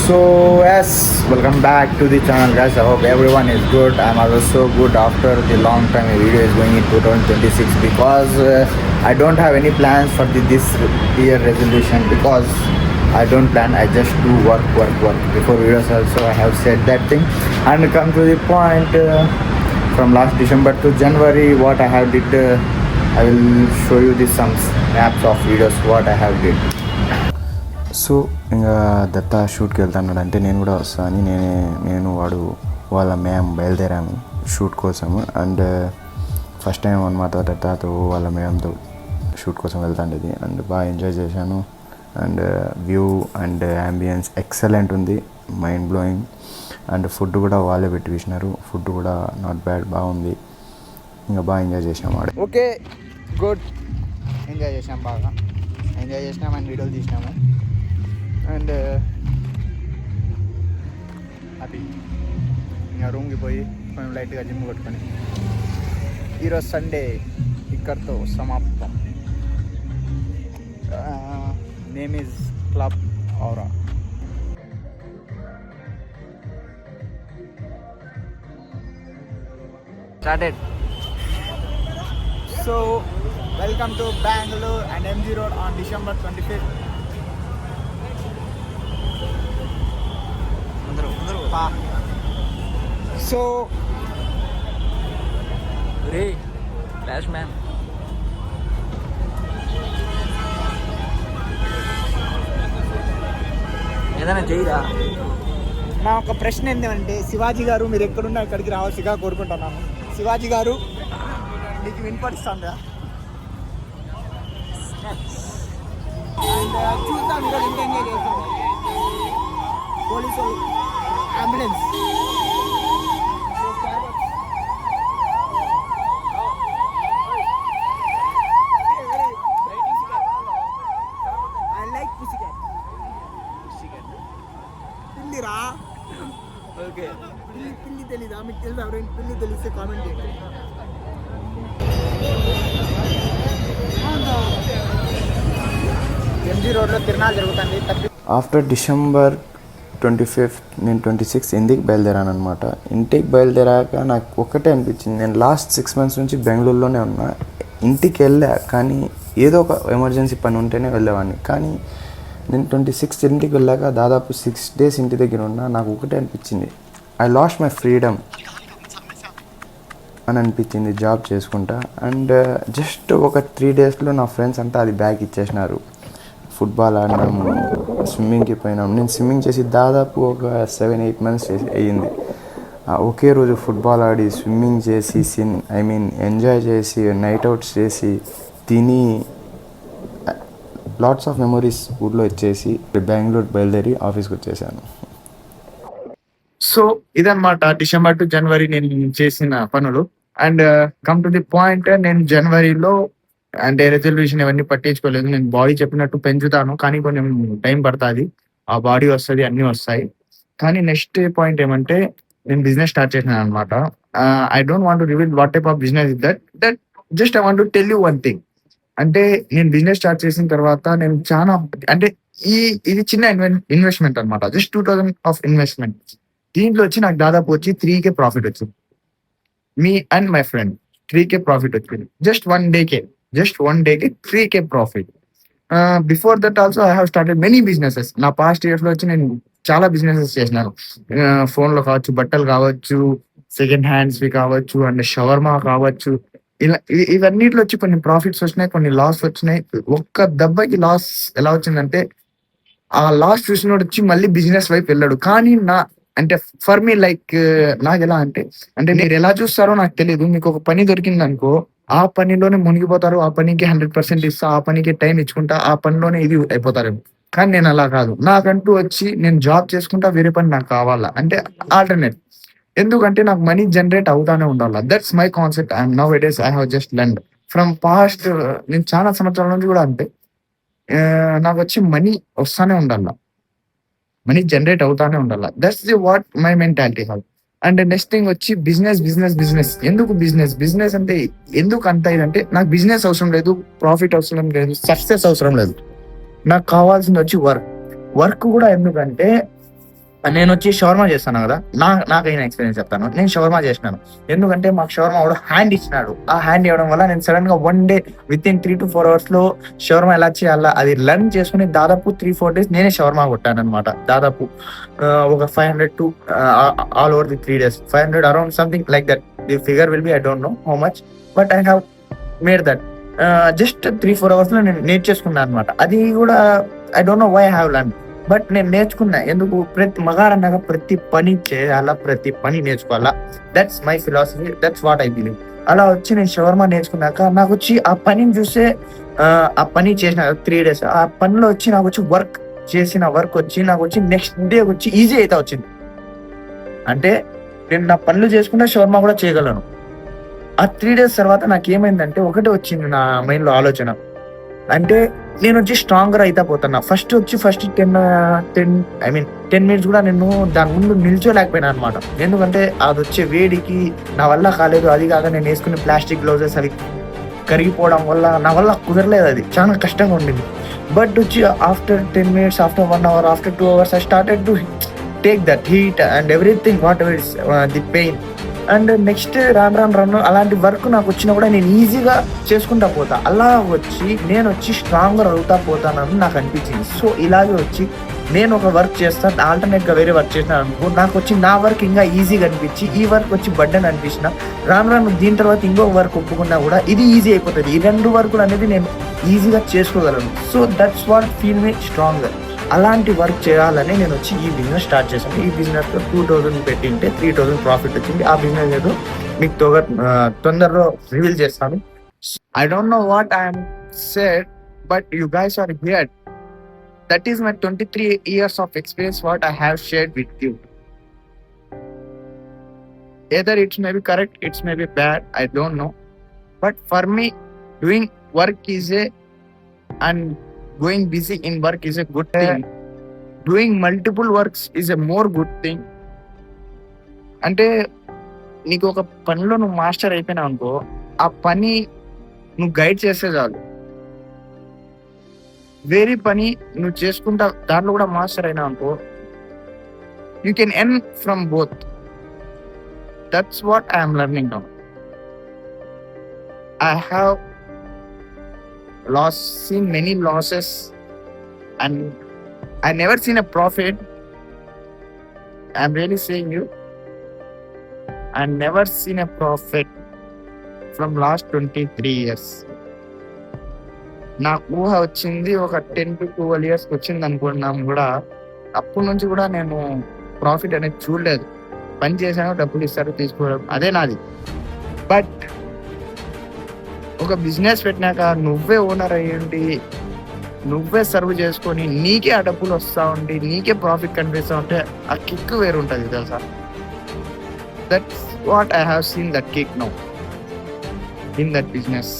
So yes, welcome back to the channel, guys. I hope everyone is good. I'm also good after the long time a video is going in 2026 because I don't have any plans for this year resolution because I don't plan. I just do work. Before videos also I have said that thing. And come to the point, from last December to January, what I have did. I will show you this some snaps of videos what I have did. So ఇంకా దత్తా షూట్కి వెళ్తాను అంటే నేను కూడా వస్తాను. నేను వాడు వాళ్ళ మేము బయలుదేరాము షూట్ కోసము. అండ్ ఫస్ట్ టైం అనమాట దత్తాతో వాళ్ళ మేడంతో షూట్ కోసం వెళ్తాండేది. అండ్ బాగా ఎంజాయ్ చేశాను. And view and ambience excellent ఉంది, మైండ్ బ్లోయింగ్. అండ్ ఫుడ్ కూడా వాళ్ళే పెట్టి వేసినారు. ఫుడ్ కూడా నాట్ బ్యాడ్, బాగుంది. ఇంకా బాగా ఎంజాయ్ చేసాము. Okay, good. ఎంజాయ్ చేసాం, బాగా ఎంజాయ్ చేసినాం అండ్ వీడియోలు తీసినాము. And happy. ఇంకా రూమ్కి పోయి కొంచెం లైట్గా జిమ్ కొట్టుకొని ఈరోజు సండే ఇక్కడితో సమాప్తం. నేమ్ ఈజ్ క్లబ్ ఔరా. Started. So welcome to Bengaluru and MG road on December 25th. సో రే ఫ్లాష్ మ్యాన్, ఏదైనా చేయరా. నా ఒక ప్రశ్న ఏంటంటే, శివాజీ గారు మీరు ఎక్కడున్నా ఇక్కడికి రావాల్సిగా కోరుకుంటున్నాను. శివాజీ గారు మీకు వినపడిస్తుందా? అండ్ చూద్దాం ఇక్కడ ఎంత ఎంజాయ్ చేస్తాం. Police ambulance. పిల్లిరా? ఓకే, పిల్లి తెలీదా మీకు? తెలుసా? ఎవరైనా పిల్లి తెలిస్తే కామెంట్ చేయండి. MG రోడ్లో తిరణాలు జరుగుతుంది. ఆఫ్టర్ December 25th నేను 26th ఇంటికి బయలుదేరాను అనమాట. ఇంటికి బయలుదేరాక నాకు ఒక్కటే అనిపించింది, నేను లాస్ట్ 6 months నుంచి బెంగళూరులోనే ఉన్నా. ఇంటికి వెళ్ళా కానీ ఏదో ఒక ఎమర్జెన్సీ పని ఉంటేనే వెళ్ళేవాడిని. కానీ నేను 26th ఇంటికి వెళ్ళాక దాదాపు 6 days ఇంటి దగ్గర ఉన్నా. నాకు ఒకటే అనిపించింది, ఐ లాస్ట్ మై ఫ్రీడమ్ అని అనిపించింది జాబ్ చేసుకుంటా. అండ్ జస్ట్ ఒక 3 daysలో నా ఫ్రెండ్స్ అంతా అది బ్యాగ్ ఇచ్చేసినారు. ఫుట్బాల్ ఆడినాము, స్విమ్మింగ్కి పోయినాము. నేను స్విమ్మింగ్ చేసి దాదాపు ఒక 7-8 months అయ్యింది. ఒకే రోజు ఫుట్బాల్ ఆడి, స్విమ్మింగ్ చేసి, ఎంజాయ్ చేసి, నైట్ అవుట్స్ చేసి, తిని, లాట్స్ ఆఫ్ మెమరీస్ ఊళ్ళో ఇచ్చేసి బెంగళూరు బయలుదేరి ఆఫీస్కి వచ్చేసాను. సో ఇదన్నమాట December to January నేను చేసిన పనులు. And come to the point, నేను జనవరిలో అంటే రెజల్యూషన్ ఇవన్నీ పట్టించుకోలేదు. నేను బాడీ చెప్పినట్టు పెంచుతాను, కానీ కొంచెం టైం పడుతుంది. ఆ బాడీ వస్తుంది, అన్నీ వస్తాయి. కానీ నెక్స్ట్ పాయింట్ ఏమంటే, నేను బిజినెస్ స్టార్ట్ చేసినాను అనమాట. I don't want to reveal what type of business is that just I want to tell you one thing. అంటే నేను బిజినెస్ స్టార్ట్ చేసిన తర్వాత నేను చాలా అంటే ఇది చిన్న ఇన్వెస్ట్మెంట్ అనమాట. Just 2,000 of investment. దీంట్లో వచ్చి నాకు దాదాపు వచ్చి 3K ప్రాఫిట్ వచ్చింది. Me and my friend 3K profit వచ్చింది. జస్ట్ వన్ డేకి 3K profit. Before that also I have started many businesses. నా పాస్ట్ ఇయర్స్ లో వచ్చి నేను చాలా బిజినెసెస్ చేసినాను. ఫోన్లో కావచ్చు, బట్టలు కావచ్చు, సెకండ్ హ్యాండ్స్వి కావచ్చు, అండ్ షవర్మా కావచ్చు. ఇలా ఇవన్నిట్లో వచ్చి కొన్ని ప్రాఫిట్స్ వచ్చినాయి, కొన్ని లాస్ వచ్చినాయి. ఒక్క దెబ్బకి లాస్ ఎలా వచ్చిందంటే, ఆ లాస్ చూసినోడు వచ్చి మళ్ళీ బిజినెస్ వైపు వెళ్ళాడు. కానీ అంటే ఫర్ మీ లైక్ నాకు ఎలా అంటే మీరు ఎలా చూస్తారో నాకు తెలియదు. మీకు ఒక పని దొరికింది అనుకో, ఆ పనిలోనే మునిగిపోతారు. ఆ పనికి 100% ఇస్తా, ఆ పనికి టైం ఇచ్చుకుంటా, ఆ పనిలోనే ఇది అయిపోతారు. కానీ నేను అలా కాదు. నాకంటూ వచ్చి నేను జాబ్ చేసుకుంటా, వేరే పని నాకు కావాలా అంటే ఆల్టర్నేట్. ఎందుకంటే నాకు మనీ జనరేట్ అవుతానే ఉండాలి. That's my concept. And now it is I have just learned from past. నేను చాలా సంవత్సరాల నుంచి కూడా అంతే. నాకు వచ్చి మనీ వస్తానే ఉండాల, మనీ జనరేట్ అవుతానే ఉండాలి. That's the what my mentality have. And next thing వచ్చి బిజినెస్. ఎందుకు బిజినెస్ అంటే ఎందుకు అంత ఇదంటే, నాకు బిజినెస్ అవసరం లేదు, ప్రాఫిట్ అవసరం లేదు, సక్సెస్ అవసరం లేదు. నాకు కావాల్సింది వచ్చి వర్క్ కూడా. ఎందుకంటే నేను వచ్చి షవర్మా చేస్తాను కదా, నాకైనా ఎక్స్పీరియన్స్ చెప్తాను. నేను షవర్మా చేసినాను ఎందుకంటే మాకు షవర్మా కూడా హ్యాండ్ ఇచ్చినాడు. ఆ హ్యాండ్ ఇవ్వడం వల్ల నేను సడన్ గా 1 day with in 3 to 4 hours లో షవర్మా ఎలా చేయాలా అది లర్న్ చేసుకుని దాదాపు 3-4 days నేనే షవర్మా కొట్టాను అనమాట. దాదాపు ఒక 500 to all over the 3 days 500 around something like that. The figure will be I don't know how much, but I have made that. Just 3-4 hours లో నేను నేర్చేసుకున్నాను అనమాట. అది కూడా I don't know why I have learn, but నేను నేర్చుకున్నా. ఎందుకు ప్రతి మగాడన్నాక ప్రతి పని చేయాలా, ప్రతి పని నేర్చుకోవాలా. That's my philosophy, that's what I believe. అలా వచ్చి నేను షవర్మా నేర్చుకున్నాక నాకు వచ్చి ఆ పనిని చూసే ఆ పని చేసిన 3 days ఆ పనిలో వచ్చి నాకు వచ్చి వర్క్ వచ్చి నాకు వచ్చి నెక్స్ట్ డే వచ్చి ఈజీ అయితే వచ్చింది. అంటే నేను నా పనులు చేసుకుంటే షవర్మా కూడా చేయగలను. ఆ 3 days తర్వాత నాకు ఏమైందంటే ఒకటే వచ్చింది నా మైండ్ లో ఆలోచన, అంటే నేను వచ్చి స్ట్రాంగర్ అయితే పోతున్నా. ఫస్ట్ 10 minutes కూడా నేను దాని ముందు నిల్చోలేకపోయినా అనమాట. ఎందుకంటే అది వచ్చే వేడికి నా వల్ల కాలేదు. అది కాక నేను వేసుకునే ప్లాస్టిక్ గ్లౌజెస్ అవి కరిగిపోవడం వల్ల నా వల్ల కుదరలేదు. అది చాలా కష్టంగా ఉండింది. బట్ వచ్చి after 10 minutes, after 1 hour, after 2 hours I started to take that heat and everything what ever is the pain. And next రాను అలాంటి వర్క్ నాకు వచ్చినా కూడా నేను ఈజీగా చేసుకుంటా పోతా. అలా వచ్చి నేను వచ్చి స్ట్రాంగర్ అవుతా పోతానని నాకు అనిపించింది. సో ఇలాగే వచ్చి నేను ఒక వర్క్ చేస్తాను, ఆల్టర్నేట్ గా వేరే వర్క్ చేస్తాను అనుకో, నాకు వచ్చి నా వర్క్ ఇంకా ఈజీగా అనిపించి ఈ వర్క్ వచ్చి బర్డెన్ అనిపించిన రాను దీని తర్వాత ఇంకో వర్క్ ఒప్పుకున్నా కూడా ఇది ఈజీ అయిపోతుంది. ఈ 2 వర్కులు అనేది నేను ఈజీగా చేసుకోగలను. So that's what feel me stronger. అలాంటి వర్క్ చేయాలని నేను వచ్చి ఈ బిజినెస్ స్టార్ట్ చేశాను. ఈ బిజినెస్ లో 2000 పెట్టింటే 3000 ప్రాఫిట్ వచ్చింది. ఆ బిజినెస్ ఏదో మీకు తొందరలో రివీల్ చేస్తాను. I don't know what I'm said, but you guys are here. That is my 23 years of experience what I have shared with you. Either it may be correct, it may be bad, I don't know. But for me, doing work is and going busy in work is a good thing. Doing multiple works is a more good thing. అంటే నీకు ఒక పనిలో నువ్వు master అయిపోయినావు అనుకో, ఆ పని నువ్వు guide చేస్తే చాలు. వేరే పని నువ్వు చేసుకుంటా దాంట్లో కూడా మాస్టర్ అయినా అనుకో, you can earn from both. That's what I'm learning now. I have seen many losses and I never seen a profit. I'm really saying you, I never seen a profit from last 23 years. నాకు ఊహ వచ్చింది ఒక 10 to 12 years వచ్చింది అనుకున్నాం కూడా. అప్పటి నుంచి కూడా నేను ప్రాఫిట్ అనేది చూడలేదు. పని చేశాను, డబ్బులు ఇస్తారు, తీసుకోవడం అదే నాది. బట్ ఒక బిజినెస్ పెట్టినాక నువ్వే ఓనర్ అయ్యండి, నువ్వే సర్వ్ చేసుకొని నీకే ఆ డబ్బులు వస్తూ ఉండి నీకే ప్రాఫిట్ కనిపిస్తూ ఉంటే ఆ కిక్ వేరు ఉంటుంది తెలుసా. That's what I have seen that kick now in that business.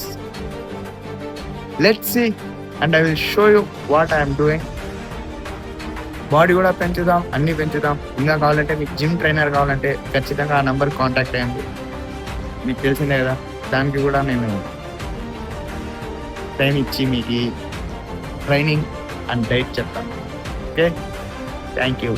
Let's see and I will show you what I'm doing. Body కూడా పెంచుదాం, అన్నీ పెంచుదాం. ఇంకా కావాలంటే మీకు జిమ్ ట్రైనర్ కావాలంటే ఖచ్చితంగా ఆ నెంబర్ కాంటాక్ట్ అయ్యండి. మీకు తెలిసిందే కదా, దానికి కూడా నేను టైం ఇచ్చి మీకు ట్రైనింగ్ అండ్ డైట్ చెప్తాను. Okay, thank you.